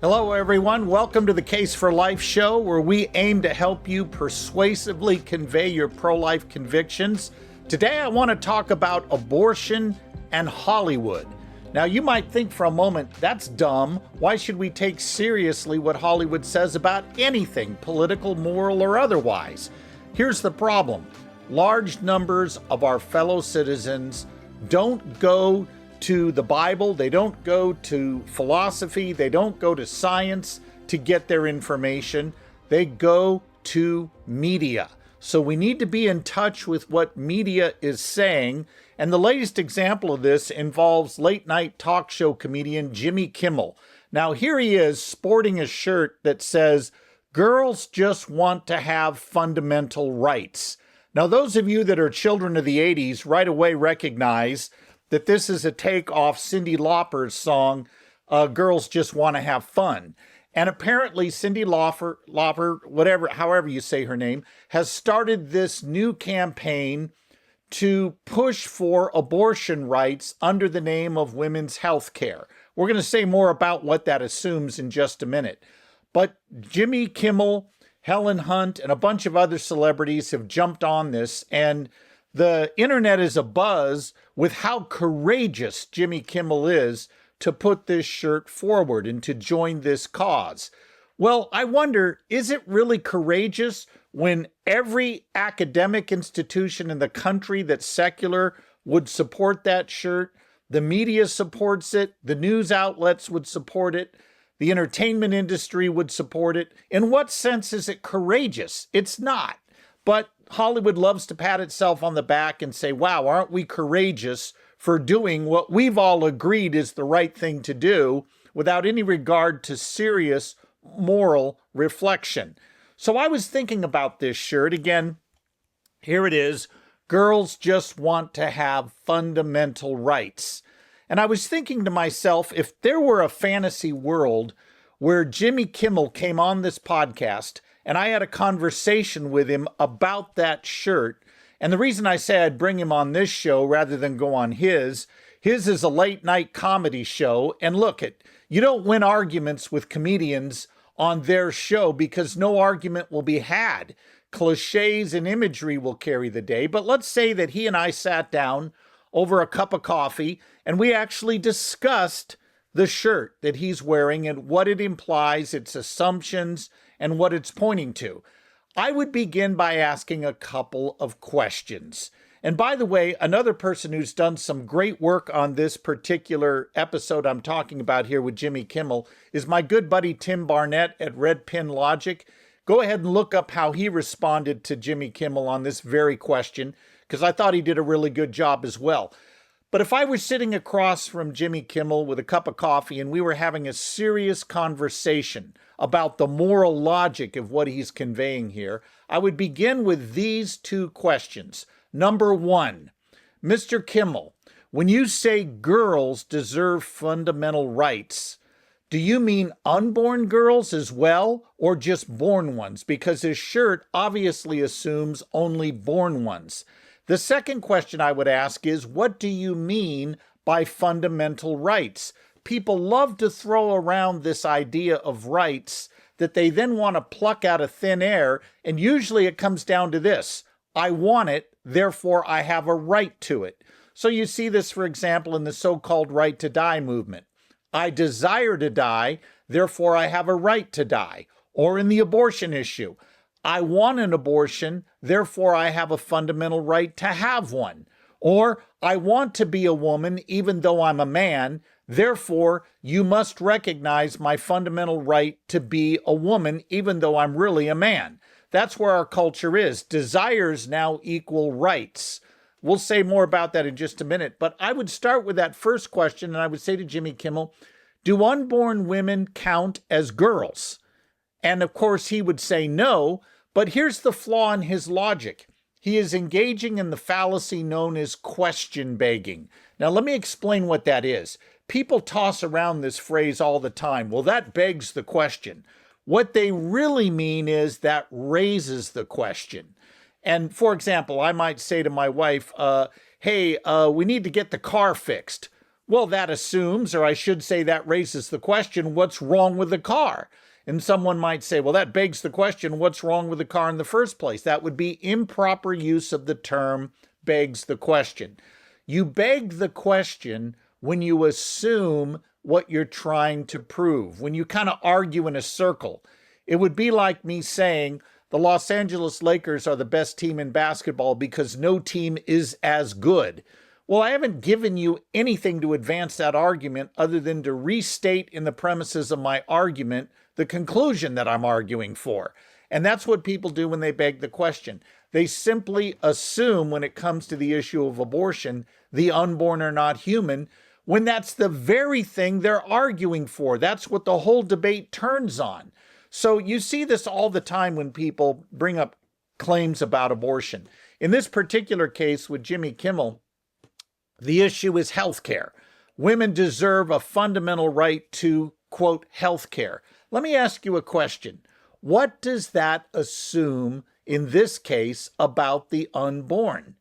Hello, everyone. Welcome to the Case for Life show, where we aim to help you persuasively convey your pro-life convictions. Today, I want to talk about abortion and Hollywood. Now, you might think for a moment, that's dumb. Why should we take seriously what Hollywood says about anything, political, moral, or otherwise? Here's the problem. Large numbers of our fellow citizens don't go to the Bible, they don't go to philosophy, they don't go to science to get their information. They go to media. So we need to be in touch with what media is saying. And the latest example of this involves late night talk show comedian Jimmy Kimmel. Now here he is sporting a shirt that says, "Girls just want to have fundamental rights." Now those of you that are children of the 80s right away recognize that this is a take off Cyndi Lauper's song, Girls Just Want to Have Fun. And apparently Cyndi Lauper, however you say her name, has started this new campaign to push for abortion rights under the name of women's health care. We're going to say more about what that assumes in just a minute. But Jimmy Kimmel, Helen Hunt, and a bunch of other celebrities have jumped on this, and the internet is abuzz with how courageous Jimmy Kimmel is to put this shirt forward and to join this cause. Well, I wonder, is it really courageous when every academic institution in the country that's secular would support that shirt? The media supports it. The news outlets would support it. The entertainment industry would support it. In what sense is it courageous? It's not. But Hollywood loves to pat itself on the back and say, wow, aren't we courageous for doing what we've all agreed is the right thing to do without any regard to serious moral reflection. So I was thinking about this shirt. Again, here it is. Girls just want to have fundamental rights. And I was thinking to myself, if there were a fantasy world where Jimmy Kimmel came on this podcast and I had a conversation with him about that shirt. And the reason I say I'd bring him on this show rather than go on his is a late night comedy show. And look, you don't win arguments with comedians on their show because no argument will be had. Cliches and imagery will carry the day. But let's say that he and I sat down over a cup of coffee and we actually discussed the shirt that he's wearing and what it implies, its assumptions, and what it's pointing to. I would begin by asking a couple of questions. And by the way, another person who's done some great work on this particular episode I'm talking about here with Jimmy Kimmel is my good buddy Tim Barnett at Red Pin Logic. Go ahead and look up how he responded to Jimmy Kimmel on this very question, because I thought he did a really good job as well. But if I were sitting across from Jimmy Kimmel with a cup of coffee and we were having a serious conversation about the moral logic of what he's conveying here, I would begin with these two questions. Number one, Mr. Kimmel, when you say girls deserve fundamental rights, do you mean unborn girls as well, or just born ones? Because his shirt obviously assumes only born ones. The second question I would ask is, what do you mean by fundamental rights? People love to throw around this idea of rights that they then want to pluck out of thin air, and usually it comes down to this: I want it, therefore I have a right to it. So you see this, for example, in the so-called right to die movement. I desire to die, therefore I have a right to die. Or in the abortion issue, I want an abortion, therefore I have a fundamental right to have one. Or I want to be a woman even though I'm a man, therefore you must recognize my fundamental right to be a woman even though I'm really a man. That's where our culture is. Desires now equal rights. We'll say more about that in just a minute, but I would start with that first question and I would say to Jimmy Kimmel, do unborn women count as girls? And of course he would say no, but here's the flaw in his logic. He is engaging in the fallacy known as question begging. Now let me explain what that is. People toss around this phrase all the time. Well, that begs the question. What they really mean is that raises the question. And for example, I might say to my wife, hey, we need to get the car fixed. Well, that assumes, or I should say that raises the question, what's wrong with the car? And someone might say, well, that begs the question, what's wrong with the car in the first place? That would be improper use of the term begs the question. You beg the question when you assume what you're trying to prove, when you kind of argue in a circle. It would be like me saying the Los Angeles Lakers are the best team in basketball because no team is as good. Well, I haven't given you anything to advance that argument other than to restate in the premises of my argument the conclusion that I'm arguing for. And that's what people do when they beg the question. They simply assume when it comes to the issue of abortion, the unborn are not human, when that's the very thing they're arguing for. That's what the whole debate turns on. So you see this all the time when people bring up claims about abortion. In this particular case with Jimmy Kimmel, the issue is health care. Women deserve a fundamental right to, quote, health care. Let me ask you a question. What does that assume in this case about the unborn?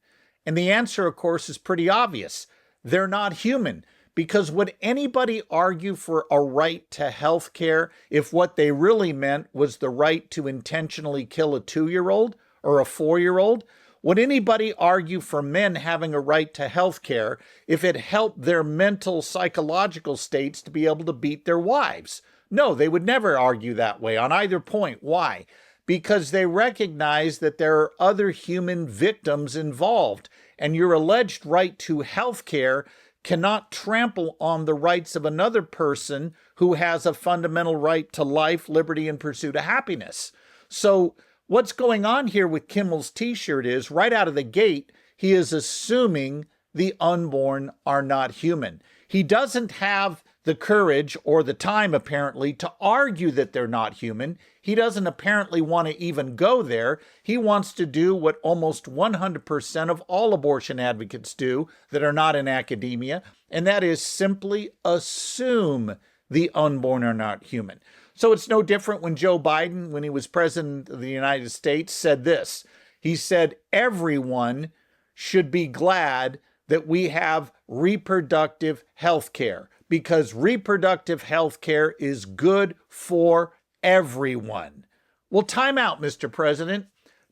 And the answer, of course, is pretty obvious. They're not human. Because would anybody argue for a right to health care if what they really meant was the right to intentionally kill a 2-year-old or a 4-year-old? Would anybody argue for men having a right to health care if it helped their mental, psychological states to be able to beat their wives? No, they would never argue that way on either point. Why? Because they recognize that there are other human victims involved, and your alleged right to health care cannot trample on the rights of another person who has a fundamental right to life, liberty, and pursuit of happiness. So what's going on here with Kimmel's t-shirt is, right out of the gate, he is assuming the unborn are not human. He doesn't have the courage or the time, apparently, to argue that they're not human. He doesn't apparently want to even go there. He wants to do what almost 100% of all abortion advocates do that are not in academia, and that is simply assume the unborn are not human. So it's no different when Joe Biden, when he was president of the United States, said this. He said, everyone should be glad that we have reproductive health care, because reproductive health care is good for everyone. Well, time out, Mr. President.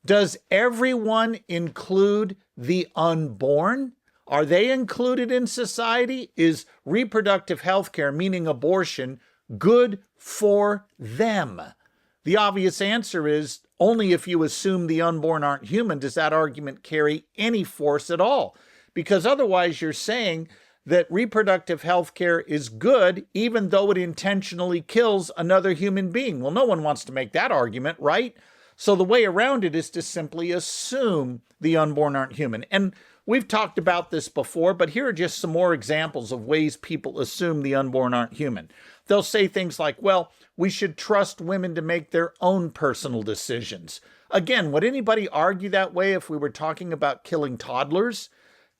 Does everyone include the unborn? Are they included in society? Is reproductive health care, meaning abortion, good for them? The obvious answer is only if you assume the unborn aren't human does that argument carry any force at all. Because otherwise you're saying that reproductive health care is good even though it intentionally kills another human being. Well, no one wants to make that argument, right? So the way around it is to simply assume the unborn aren't human. And we've talked about this before, but here are just some more examples of ways people assume the unborn aren't human. They'll say things like, well, we should trust women to make their own personal decisions. Again, would anybody argue that way if we were talking about killing toddlers?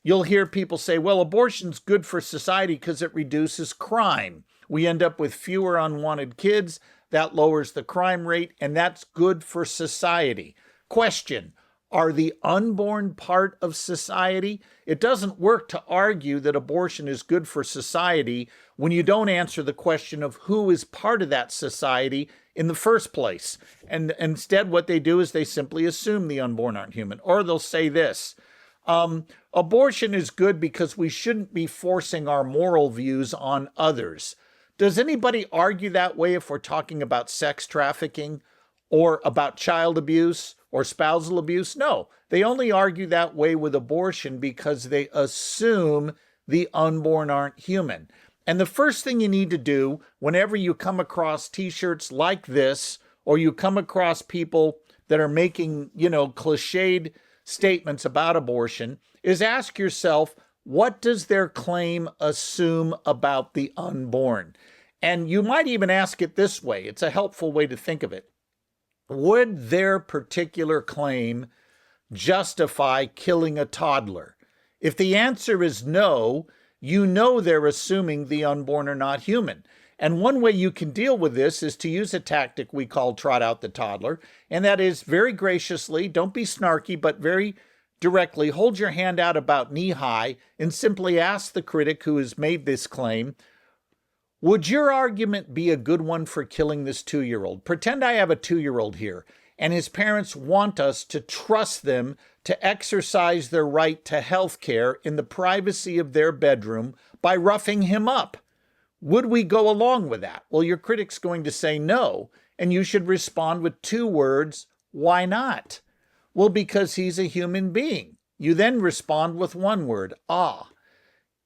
You'll hear people say, well, abortion's good for society because it reduces crime. We end up with fewer unwanted kids. That lowers the crime rate, and that's good for society. Question, are the unborn part of society? It doesn't work to argue that abortion is good for society when you don't answer the question of who is part of that society in the first place. And instead, what they do is they simply assume the unborn aren't human. Or they'll say this, abortion is good because we shouldn't be forcing our moral views on others. Does anybody argue that way if we're talking about sex trafficking or about child abuse or spousal abuse? No, they only argue that way with abortion because they assume the unborn aren't human. And the first thing you need to do whenever you come across t-shirts like this, or you come across people that are making, cliched statements about abortion, is ask yourself, what does their claim assume about the unborn? And you might even ask it this way. It's a helpful way to think of it. Would their particular claim justify killing a toddler? If the answer is no, you know they're assuming the unborn are not human. And one way you can deal with this is to use a tactic we call trot out the toddler. And that is very graciously, don't be snarky, but very directly, hold your hand out about knee-high and simply ask the critic who has made this claim, would your argument be a good one for killing this 2-year-old? Pretend I have a 2-year-old here, and his parents want us to trust them to exercise their right to health care in the privacy of their bedroom by roughing him up. Would we go along with that? Well, your critic's going to say no, and you should respond with 2 words, why not? Well, because he's a human being. You then respond with 1 word, ah.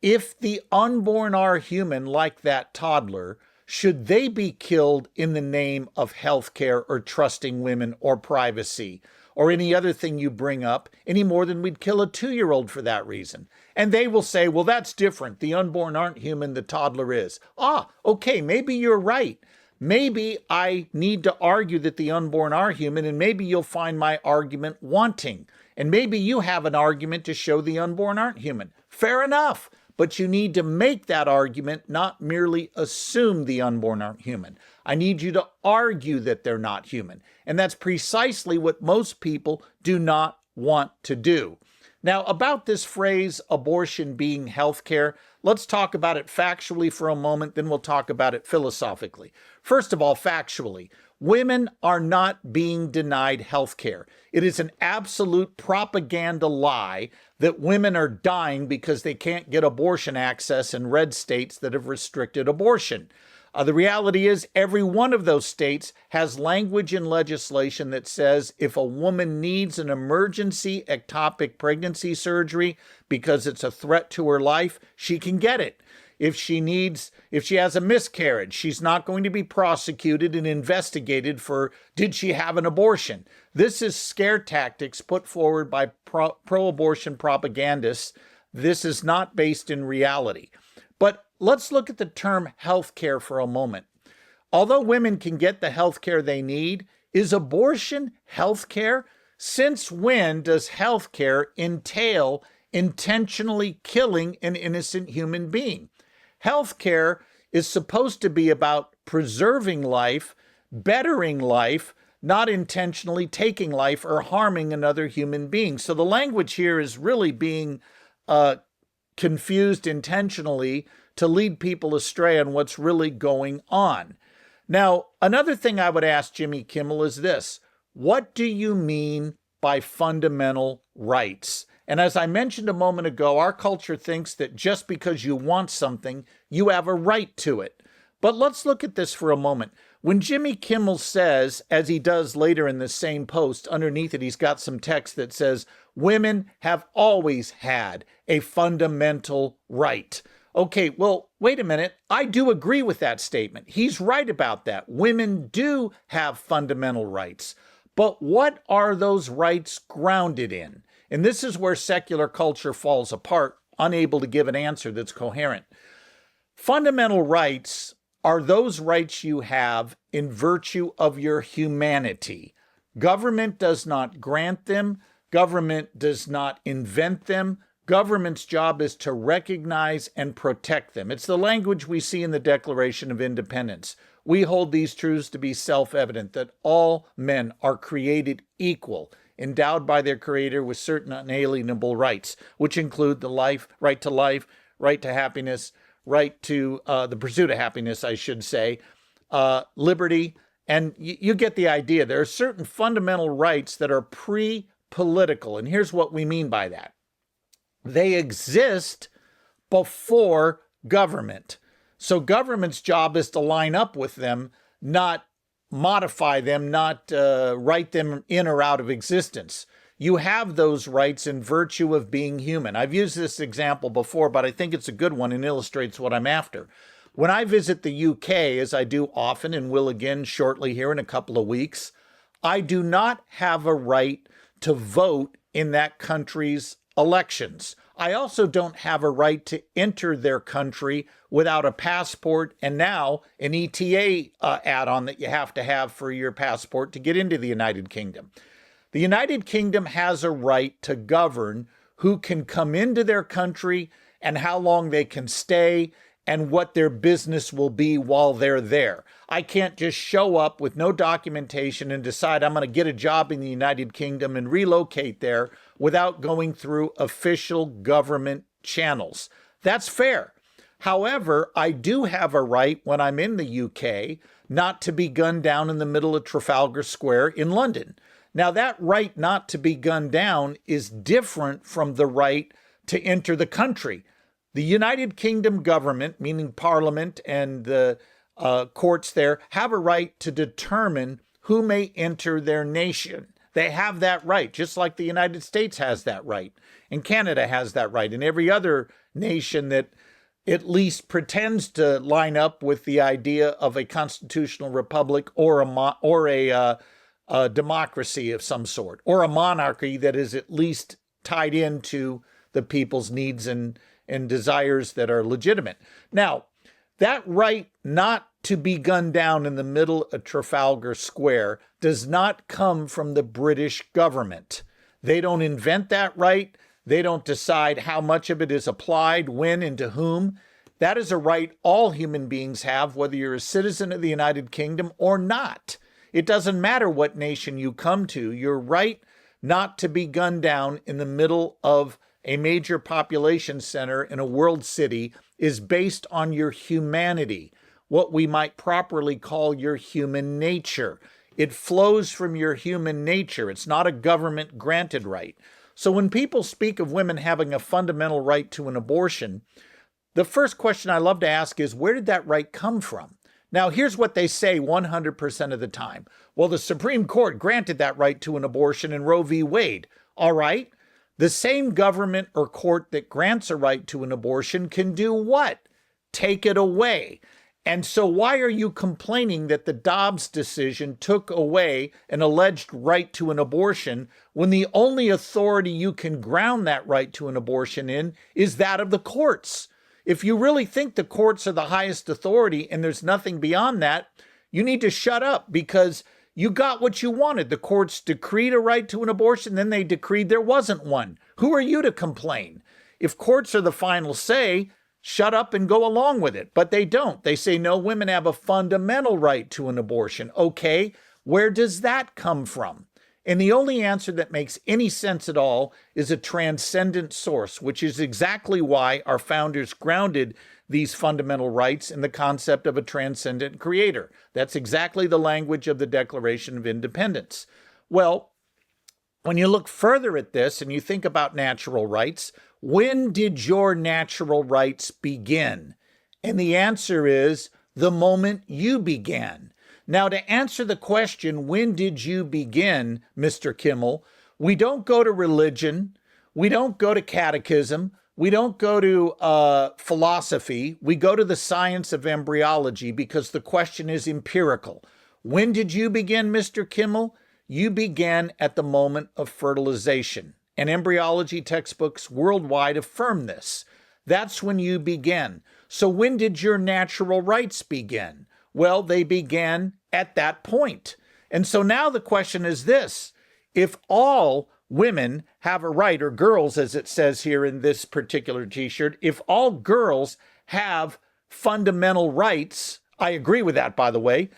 If the unborn are human like that toddler, should they be killed in the name of healthcare or trusting women or privacy or any other thing you bring up any more than we'd kill a 2-year-old for that reason? And they will say, well, that's different. The unborn aren't human, the toddler is. Ah, okay, maybe you're right. Maybe I need to argue that the unborn are human, and maybe you'll find my argument wanting. And maybe you have an argument to show the unborn aren't human. Fair enough. But you need to make that argument, not merely assume the unborn aren't human. I need you to argue that they're not human. And that's precisely what most people do not want to do. Now, about this phrase, abortion being healthcare, let's talk about it factually for a moment, then we'll talk about it philosophically. First of all, factually, women are not being denied healthcare. It is an absolute propaganda lie that women are dying because they can't get abortion access in red states that have restricted abortion. The reality is every one of those states has language in legislation that says if a woman needs an emergency ectopic pregnancy surgery because it's a threat to her life, she can get it. If she has a miscarriage, she's not going to be prosecuted and investigated for, did she have an abortion? This is scare tactics put forward by pro-abortion propagandists. This is not based in reality. But let's look at the term healthcare for a moment. Although women can get the healthcare they need, is abortion healthcare? Since when does healthcare entail intentionally killing an innocent human being? Healthcare is supposed to be about preserving life, bettering life, not intentionally taking life or harming another human being. So the language here is really being confused intentionally to lead people astray on what's really going on. Now, another thing I would ask Jimmy Kimmel is this: what do you mean by fundamental rights? And as I mentioned a moment ago, our culture thinks that just because you want something, you have a right to it. But let's look at this for a moment. When Jimmy Kimmel says, as he does later in this same post, underneath it he's got some text that says, women have always had a fundamental right. Okay, well, wait a minute. I do agree with that statement. He's right about that. Women do have fundamental rights. But what are those rights grounded in? And this is where secular culture falls apart, unable to give an answer that's coherent. Fundamental rights are those rights you have in virtue of your humanity. Government does not grant them. Government does not invent them. Government's job is to recognize and protect them. It's the language we see in the Declaration of Independence. We hold these truths to be self-evident, that all men are created equal, endowed by their Creator with certain unalienable rights, which include the right to happiness, right to the pursuit of happiness, I should say, liberty, and you get the idea. There are certain fundamental rights that are pre-political, and here's what we mean by that. They exist before government. So government's job is to line up with them, not modify them, not write them in or out of existence. You have those rights in virtue of being human. I've used this example before, but I think it's a good one and illustrates what I'm after. When I visit the UK, as I do often and will again shortly here in a couple of weeks, I do not have a right to vote in that country's elections. I also don't have a right to enter their country without a passport and now an ETA add-on that you have to have for your passport to get into the United Kingdom. The United Kingdom has a right to govern who can come into their country and how long they can stay and what their business will be while they're there. I can't just show up with no documentation and decide I'm going to get a job in the United Kingdom and relocate there without going through official government channels. That's fair. However, I do have a right when I'm in the UK not to be gunned down in the middle of Trafalgar Square in London. Now, that right not to be gunned down is different from the right to enter the country. The United Kingdom government, meaning Parliament and the courts there, have a right to determine who may enter their nation. They have that right, just like the United States has that right, and Canada has that right, and every other nation that at least pretends to line up with the idea of a constitutional republic or a democracy of some sort, or a monarchy that is at least tied into the people's needs and desires that are legitimate. Now, that right not to be gunned down in the middle of Trafalgar Square does not come from the British government. They don't invent that right. They don't decide how much of it is applied, when, and to whom. That is a right all human beings have, whether you're a citizen of the United Kingdom or not. It doesn't matter what nation you come to. Your right not to be gunned down in the middle of a major population center in a world city is based on your humanity, what we might properly call your human nature. It flows from your human nature. It's not a government-granted right. So when people speak of women having a fundamental right to an abortion, the first question I love to ask is, where did that right come from? Now, here's what they say 100% of the time. Well, the Supreme Court granted that right to an abortion in Roe v. Wade. All right. The same government or court that grants a right to an abortion can do what? Take it away. And so why are you complaining that the Dobbs decision took away an alleged right to an abortion when the only authority you can ground that right to an abortion in is that of the courts? If you really think the courts are the highest authority and there's nothing beyond that, you need to shut up, because you got what you wanted. The courts decreed a right to an abortion, then they decreed there wasn't one. Who are you to complain? If courts are the final say, shut up and go along with it. But they don't. They say, no, women have a fundamental right to an abortion. Okay, where does that come from? And the only answer that makes any sense at all is a transcendent source, which is exactly why our founders grounded these fundamental rights in the concept of a transcendent creator. That's exactly the language of the Declaration of Independence. Well, when you look further at this and you think about natural rights, when did your natural rights begin? And the answer is the moment you began. Now, to answer the question, when did you begin, Mr. Kimmel, we don't go to religion, we don't go to catechism, we don't go to philosophy, we go to the science of embryology, because the question is empirical. When did you begin, Mr. Kimmel? You began at the moment of fertilization. And embryology textbooks worldwide affirm this. That's when you began. So when did your natural rights begin? Well, they began at that point. And so now the question is this: if all women have a right, or girls, as it says here in this particular t-shirt, if all girls have fundamental rights, I agree with that, by the way,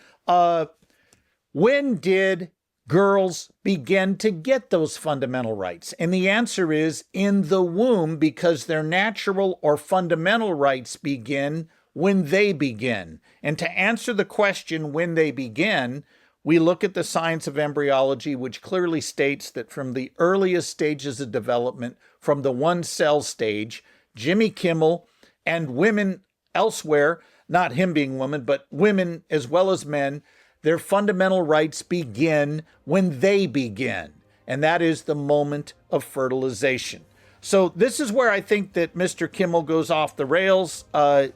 when did girls begin to get those fundamental rights? And the answer is in the womb, because their natural or fundamental rights begin when they begin. And to answer the question when they begin, we look at the science of embryology, which clearly states that from the earliest stages of development, from the one-cell stage, Jimmy Kimmel and women elsewhere, not him being women, but women as well as men, their fundamental rights begin when they begin. And that is the moment of fertilization. So this is where I think that Mr. Kimmel goes off the rails.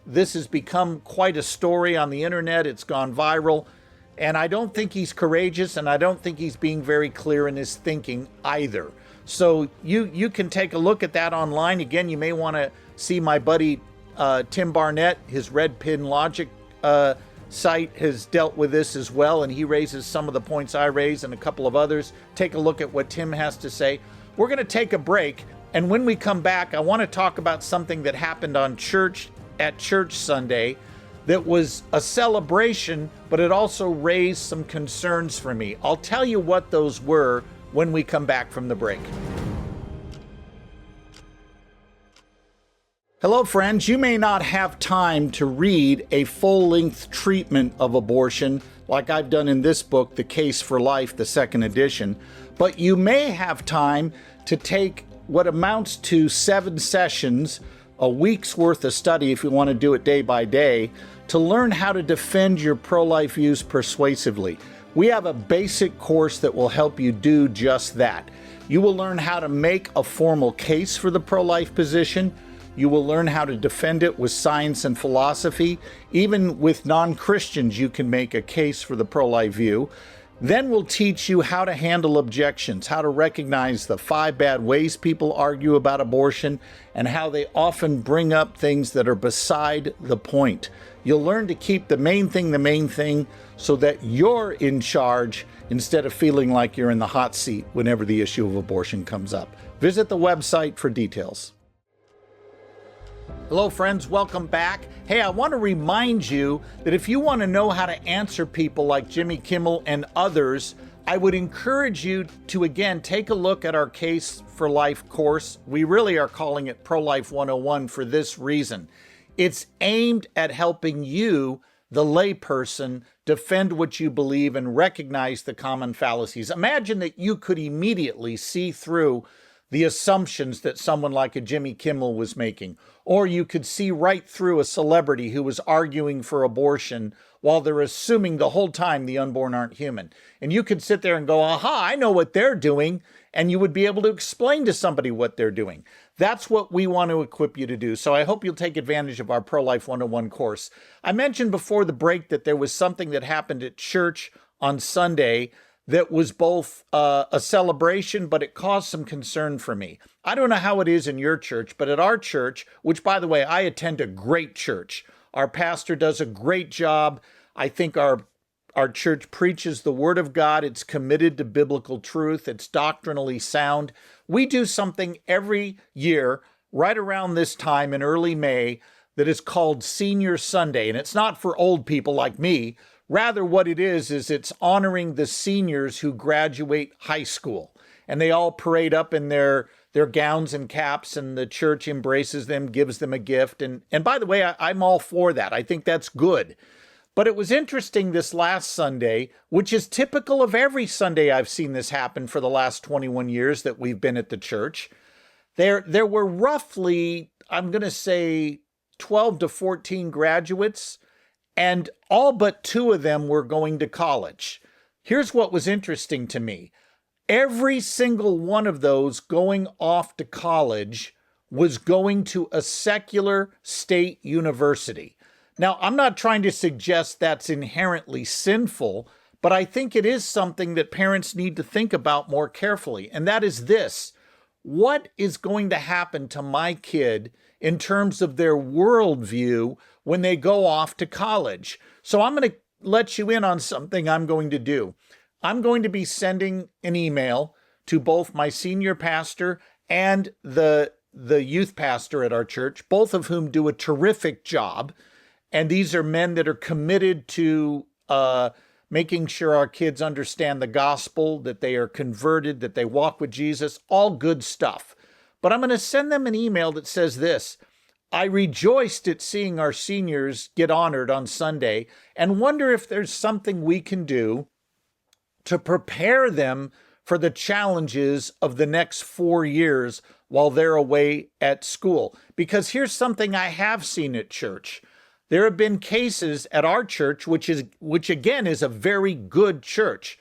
This has become quite a story on the internet. It's gone viral. And I don't think he's courageous, and I don't think he's being very clear in his thinking either. So you can take a look at that online. Again, you may want to see my buddy Tim Barnett. His Red Pin Logic site has dealt with this as well, and he raises some of the points I raise and a couple of others. Take a look at what Tim has to say. We're going to take a break. And when we come back, I want to talk about something that happened on Church at church Sunday that was a celebration, but it also raised some concerns for me. I'll tell you what those were when we come back from the break. Hello, friends. You may not have time to read a full-length treatment of abortion like I've done in this book, The Case for Life, the second edition, but you may have time to take what amounts to 7 sessions, a week's worth of study if you want to do it day by day, to learn how to defend your pro-life views persuasively. We have a basic course that will help you do just that. You will learn how to make a formal case for the pro-life position. You will learn how to defend it with science and philosophy. Even with non-Christians, you can make a case for the pro-life view. Then we'll teach you how to handle objections, how to recognize the 5 bad ways people argue about abortion, and how they often bring up things that are beside the point. You'll learn to keep the main thing, so that you're in charge instead of feeling like you're in the hot seat whenever the issue of abortion comes up. Visit the website for details. Hello, friends. Welcome back. Hey, I want to remind you that if you want to know how to answer people like Jimmy Kimmel and others, I would encourage you to, again, take a look at our Case for Life course. We really are calling it Pro-Life 101 for this reason. It's aimed at helping you, the layperson, defend what you believe and recognize the common fallacies. Imagine that you could immediately see through the assumptions that someone like a Jimmy Kimmel was making. Or you could see right through a celebrity who was arguing for abortion while they're assuming the whole time the unborn aren't human. And you could sit there and go, aha, I know what they're doing. And you would be able to explain to somebody what they're doing. That's what we want to equip you to do. So I hope you'll take advantage of our Pro-Life 101 course. I mentioned before the break that there was something that happened at church on Sunday that was both a celebration, but it caused some concern for me. I don't know how it is in your church, but at our church, which, by the way, I attend a great church. Our pastor does a great job. I think our church preaches the Word of God. It's committed to biblical truth. It's doctrinally sound. We do something every year right around this time in early May that is called Senior Sunday, and it's not for old people like me. Rather, what it is it's honoring the seniors who graduate high school. And they all parade up in their gowns and caps, and the church embraces them, gives them a gift. And by the way, I'm all for that. I think that's good. But it was interesting this last Sunday, which is typical of every Sunday I've seen this happen for the last 21 years that we've been at the church. There were roughly, I'm going to say, 12 to 14 graduates, and all but 2 of them were going to college. Here's what was interesting to me. Every single one of those going off to college was going to a secular state university. Now, I'm not trying to suggest that's inherently sinful, but I think it is something that parents need to think about more carefully. And that is this: what is going to happen to my kid in terms of their worldview when they go off to college? So I'm going to let you in on something I'm going to do. I'm going to be sending an email to both my senior pastor and the youth pastor at our church, both of whom do a terrific job. And these are men that are committed to making sure our kids understand the gospel, that they are converted, that they walk with Jesus, all good stuff. But I'm going to send them an email that says this: I rejoiced at seeing our seniors get honored on Sunday and wonder if there's something we can do to prepare them for the challenges of the next 4 years while they're away at school. Because here's something I have seen at church. There have been cases at our church, which again is a very good church,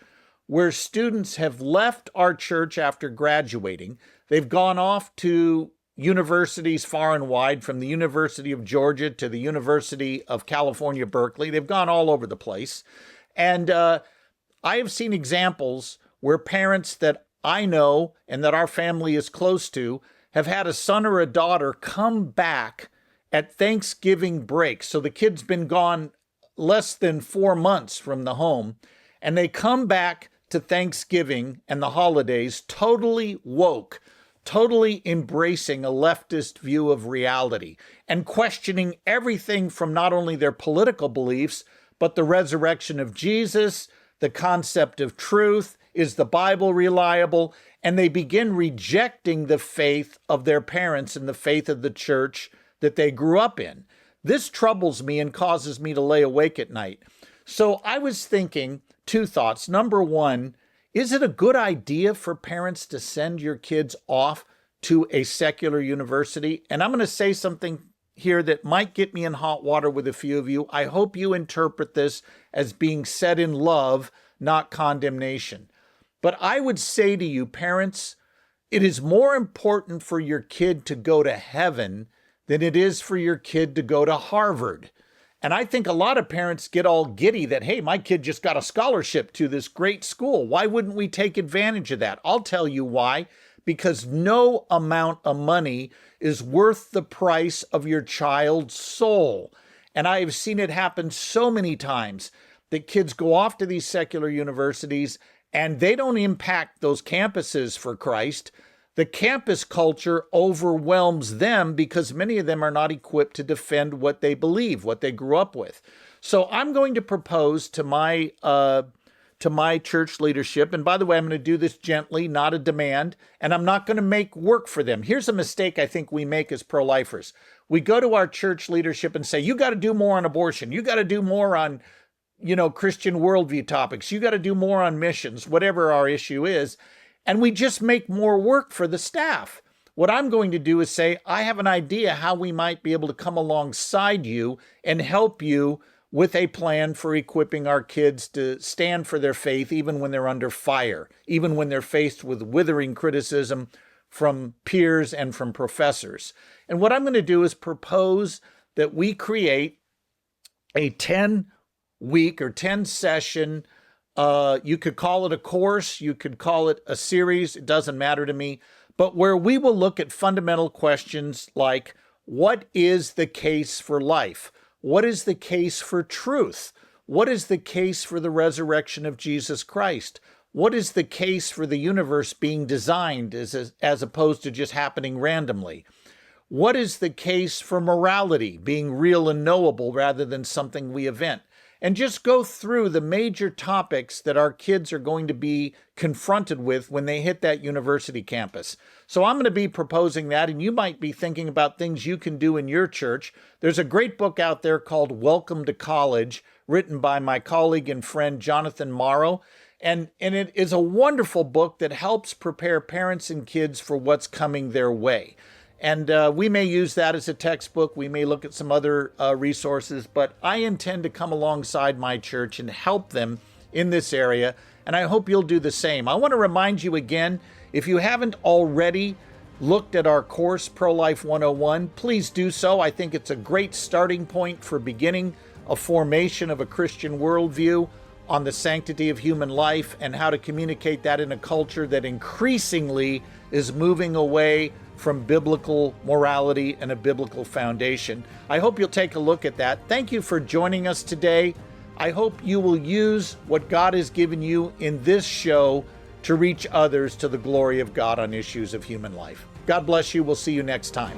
where students have left our church after graduating. They've gone off to universities far and wide, from the University of Georgia to the University of California, Berkeley. They've gone all over the place. And I have seen examples where parents that I know and that our family is close to have had a son or a daughter come back at Thanksgiving break. So the kid's been gone less than 4 months from the home, and they come back to Thanksgiving and the holidays totally woke, totally embracing a leftist view of reality and questioning everything from not only their political beliefs, but the resurrection of Jesus, the concept of truth, is the Bible reliable, and they begin rejecting the faith of their parents and the faith of the church that they grew up in. This troubles me and causes me to lay awake at night. So I was thinking two thoughts. Number one, is it a good idea for parents to send your kids off to a secular university? And I'm going to say something here that might get me in hot water with a few of you. I hope you interpret this as being said in love, not condemnation. But I would say to you, parents, it is more important for your kid to go to heaven than it is for your kid to go to Harvard. And I think a lot of parents get all giddy that, hey, my kid just got a scholarship to this great school. Why wouldn't we take advantage of that? I'll tell you why. Because no amount of money is worth the price of your child's soul. And I have seen it happen so many times that kids go off to these secular universities and they don't impact those campuses for Christ. The campus culture overwhelms them because many of them are not equipped to defend what they believe, what they grew up with. So I'm going to propose to my church leadership, and by the way, I'm going to do this gently, not a demand, and I'm not going to make work for them. Here's a mistake I think we make as pro-lifers. We go to our church leadership and say, you got to do more on abortion. You got to do more on, Christian worldview topics. You got to do more on missions, whatever our issue is. And we just make more work for the staff. What I'm going to do is say, I have an idea how we might be able to come alongside you and help you with a plan for equipping our kids to stand for their faith, even when they're under fire, even when they're faced with withering criticism from peers and from professors. And what I'm going to do is propose that we create a 10-week or 10-session you could call it a course, you could call it a series, it doesn't matter to me, but where we will look at fundamental questions like, what is the case for life? What is the case for truth? What is the case for the resurrection of Jesus Christ? What is the case for the universe being designed as opposed to just happening randomly? What is the case for morality being real and knowable rather than something we invent? And just go through the major topics that our kids are going to be confronted with when they hit that university campus. So I'm going to be proposing that, and you might be thinking about things you can do in your church. There's a great book out there called Welcome to College, written by my colleague and friend Jonathan Morrow. And it is a wonderful book that helps prepare parents and kids for what's coming their way. And we may use that as a textbook. We may look at some other resources, but I intend to come alongside my church and help them in this area, and I hope you'll do the same. I want to remind you again, if you haven't already looked at our course, Pro-Life 101, please do so. I think it's a great starting point for beginning a formation of a Christian worldview on the sanctity of human life and how to communicate that in a culture that increasingly is moving away from biblical morality and a biblical foundation. I hope you'll take a look at that. Thank you for joining us today. I hope you will use what God has given you in this show to reach others to the glory of God on issues of human life. God bless you. We'll see you next time.